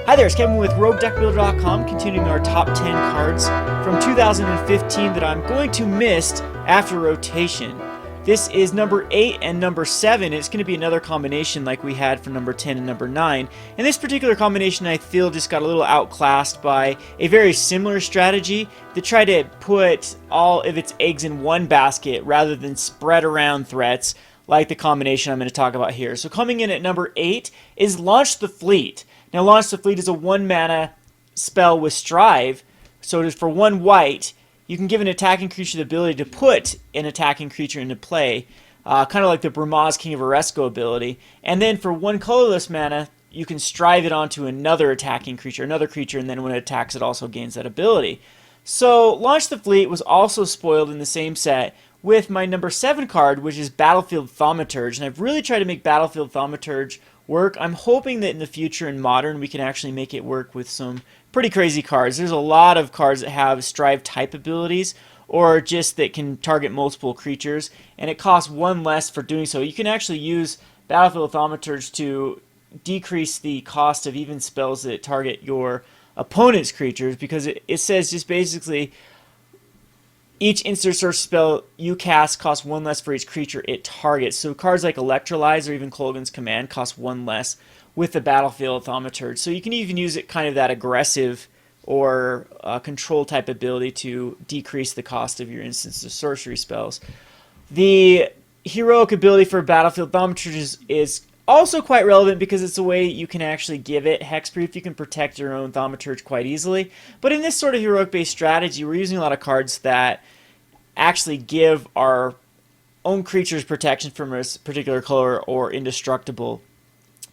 Hi there, it's Kevin with RogueDeckBuilder.com, continuing our top 10 cards from 2015 that I'm going to miss after rotation. This is number 8 and number 7. It's going to be another combination like we had for number 10 and number 9. And this particular combination I feel just got a little outclassed by a very similar strategy to try to put all of its eggs in one basket rather than spread around threats like the combination I'm going to talk about here. So coming in at number 8 is Launch the Fleet. Now, Launch the Fleet is a 1 mana spell with Strive, so it is for 1 white. You can give an attacking creature the ability to put an attacking creature into play, kind of like the Bramaz King of Oresco ability. And then for 1 colorless mana, you can Strive it onto another attacking creature, and then when it attacks, it also gains that ability. So, Launch the Fleet was also spoiled in the same set with my number 7 card, which is Battlefield Thaumaturge. And I've really tried to make Battlefield Thaumaturge work. I'm hoping that in the future in Modern we can actually make it work with some pretty crazy cards. There's a lot of cards that have Strive type abilities or just that can target multiple creatures, and it costs 1 less for doing so. You can actually use Battlefield Thaumaturge to decrease the cost of even spells that target your opponent's creatures, because it says just basically each instant search spell you cast costs 1 less for each creature it targets. So cards like Electrolyze or even Kolaghan's Command cost 1 less with the Battlefield Thaumaturge. So you can even use it kind of that aggressive or control type ability to decrease the cost of your instants of sorcery spells. The heroic ability for Battlefield Thaumaturge is also quite relevant because it's a way you can actually give it hexproof. You can protect your own Thaumaturge quite easily. But in this sort of heroic-based strategy, we're using a lot of cards that actually give our own creatures protection from a particular color or indestructible.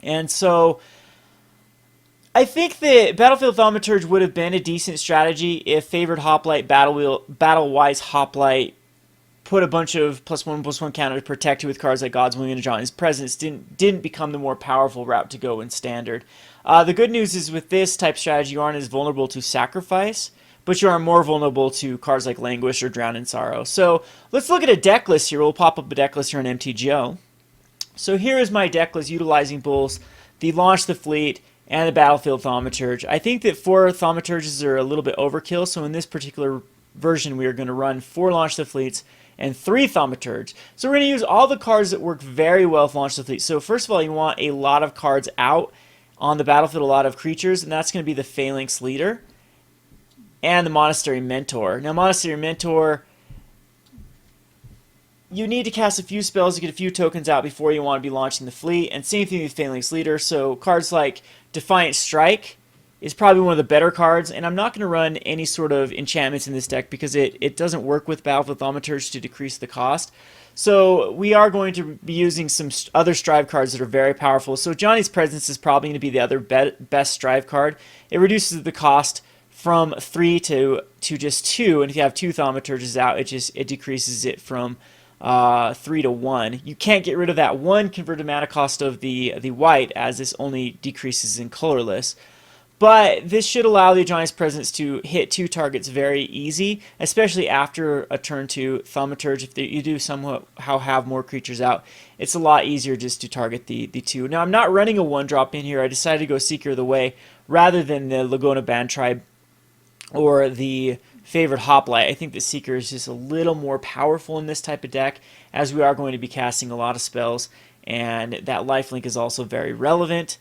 And so I think that Battlefield Thaumaturge would have been a decent strategy if Favored Hoplite, Battle-Wise Hoplite put a bunch of +1/+1 counter to protect you with cards like God's Willing and Ajani's Presence didn't become the more powerful route to go in Standard. The good news is with this type strategy, you aren't as vulnerable to sacrifice, but you are more vulnerable to cards like Languish or Drown in Sorrow. So let's look at a deck list here. We'll pop up a deck list here on MTGO. So here is my deck list utilizing both the Launch the Fleet and the Battlefield Thaumaturge. I think that 4 Thaumaturges are a little bit overkill, so in this particular version we are going to run 4 Launch the Fleets and 3 Thaumaturge. So we're going to use all the cards that work very well with Launch the Fleet. So first of all, you want a lot of cards out on the battlefield, a lot of creatures, and that's going to be the Phalanx Leader and the Monastery Mentor. Now, Monastery Mentor, you need to cast a few spells to get a few tokens out before you want to be launching the fleet, and same thing with Phalanx Leader. So cards like Defiant Strike is probably one of the better cards, and I'm not going to run any sort of enchantments in this deck because it doesn't work with Battlefield Thaumaturge to decrease the cost. So we are going to be using some other Strive cards that are very powerful. So Ajani's Presence is probably going to be the other best Strive card. It reduces the cost from 3 to just 2, and if you have 2 Thaumaturges out, it decreases it from 3 to 1. You can't get rid of that 1 converted mana cost of the white, as this only decreases in colorless. But this should allow the Ajani's Presence to hit 2 targets very easy, especially after a turn 2 Thaumaturge. If you do somehow have more creatures out, it's a lot easier just to target the 2. Now, I'm not running a 1-drop in here. I decided to go Seeker of the Way rather than the Laguna Band Tribe or the Favored Hoplite. I think the Seeker is just a little more powerful in this type of deck, as we are going to be casting a lot of spells, and that lifelink is also very relevant.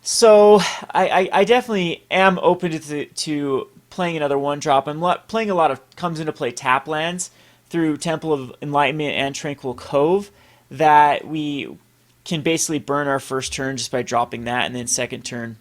So I definitely am open to playing another 1-drop. I'm playing a lot of comes into play tap lands through Temple of Enlightenment and Tranquil Cove that we can basically burn our first turn just by dropping that, and then second turn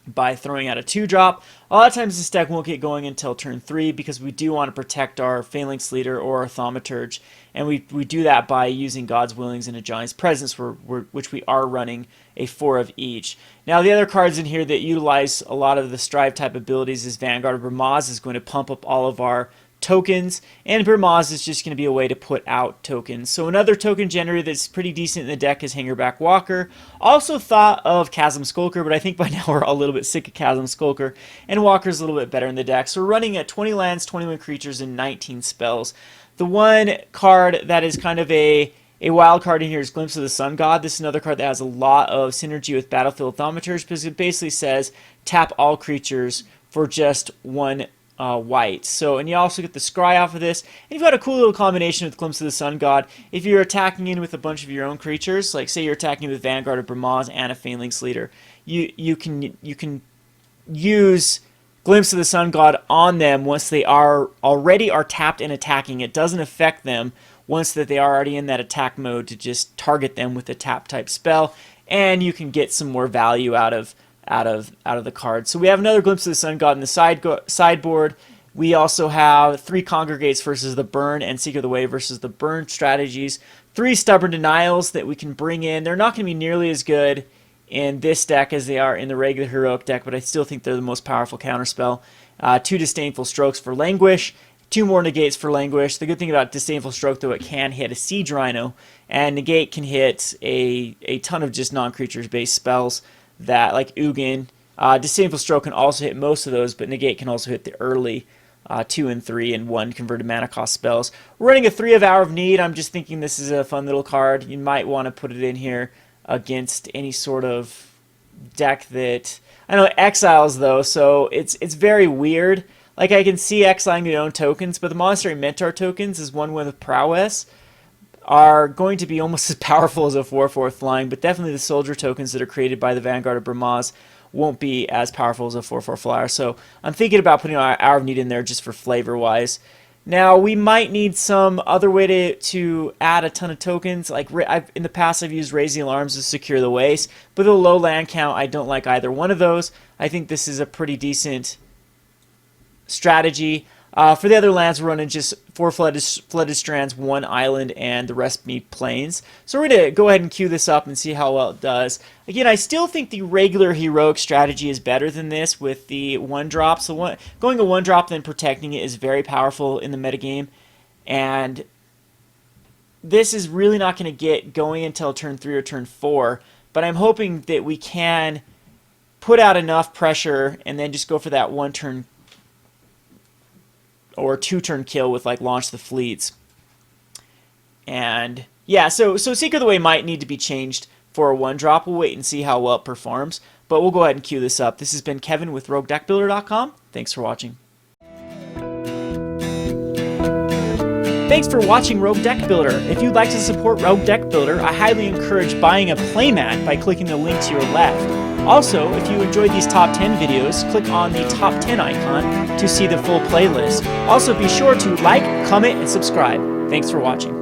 by throwing out a 2-drop. A lot of times this deck won't get going until turn 3 because we do want to protect our Phalanx Leader or our Thaumaturge, and we do that by using God's Willings and Ajani's Presence, which we are running a 4 of each. Now, the other cards in here that utilize a lot of the Strive type abilities is Vanguard. Bramaz is going to pump up all of our tokens, and Bramaz is just going to be a way to put out tokens. So another token generator that's pretty decent in the deck is Hangerback Walker. Also thought of Chasm Skulker, but I think by now we're all a little bit sick of Chasm Skulker, and Walker's a little bit better in the deck. So we're running at 20 lands, 21 creatures, and 19 spells. The one card that is kind of a A wild card in here is Glimpse of the Sun God. This is another card that has a lot of synergy with Battlefield Thaumaturge because it basically says tap all creatures for just 1 white. So, and you also get the scry off of this. And you've got a cool little combination with Glimpse of the Sun God. If you're attacking in with a bunch of your own creatures, like say you're attacking with Vanguard of Bramaz and a Phalanx Leader, you can use Glimpse of the Sun God on them once they already are tapped and attacking. It doesn't affect them once that they are already in that attack mode to just target them with a tap type spell, and you can get some more value out of the card. So we have another Glimpse of the Sun God in the sideboard. We also have 3 Congregates versus the Burn and Seeker of the Way versus the Burn strategies. 3 Stubborn Denials that we can bring in. They're not going to be nearly as good in this deck as they are in the regular Heroic deck, but I still think they're the most powerful counterspell. 2 Disdainful Strokes for Languish. 2 more Negates for Languish. The good thing about Disdainful Stroke, though, it can hit a Siege Rhino, and Negate can hit a ton of just non-creatures based spells that, like Ugin. Disdainful Stroke can also hit most of those, but Negate can also hit the early 2 and 3 and 1 converted mana cost spells. We're running a 3 of Hour of Need. I'm just thinking this is a fun little card. You might want to put it in here against any sort of deck that... I know it exiles, though, so it's very weird. Like, I can see exiling their own tokens, but the Monastery Mentor tokens is one with prowess are going to be almost as powerful as a 4/4 flying, but definitely the soldier tokens that are created by the Vanguard of Bramaz won't be as powerful as a 4/4 flyer. So I'm thinking about putting our Hour of Need in there just for flavor-wise. Now, we might need some other way to add a ton of tokens. Like, in the past, I've used Raise the Alarms to secure the waste, but the low land count, I don't like either one of those. I think this is a pretty decent strategy. For the other lands, we're running just 4 flooded strands, 1 island, and the rest be plains. So we're going to go ahead and queue this up and see how well it does. Again, I still think the regular heroic strategy is better than this with the 1-drop. So going a 1-drop then protecting it is very powerful in the metagame. And this is really not going to get going until turn 3 or turn 4. But I'm hoping that we can put out enough pressure and then just go for that 1-turn or 2-turn kill with like Launch the Fleets. And yeah, so Seeker of the Way might need to be changed for a 1-drop. We'll wait and see how well it performs, but we'll go ahead and queue this up. This has been Kevin with RogueDeckBuilder.com. Thanks for watching. Thanks for watching Rogue Deck Builder. If you'd like to support Rogue Deck Builder, I highly encourage buying a playmat by clicking the link to your left. Also, if you enjoyed these top 10 videos, click on the top 10 icon to see the full playlist. Also, be sure to like, comment, and subscribe. Thanks for watching.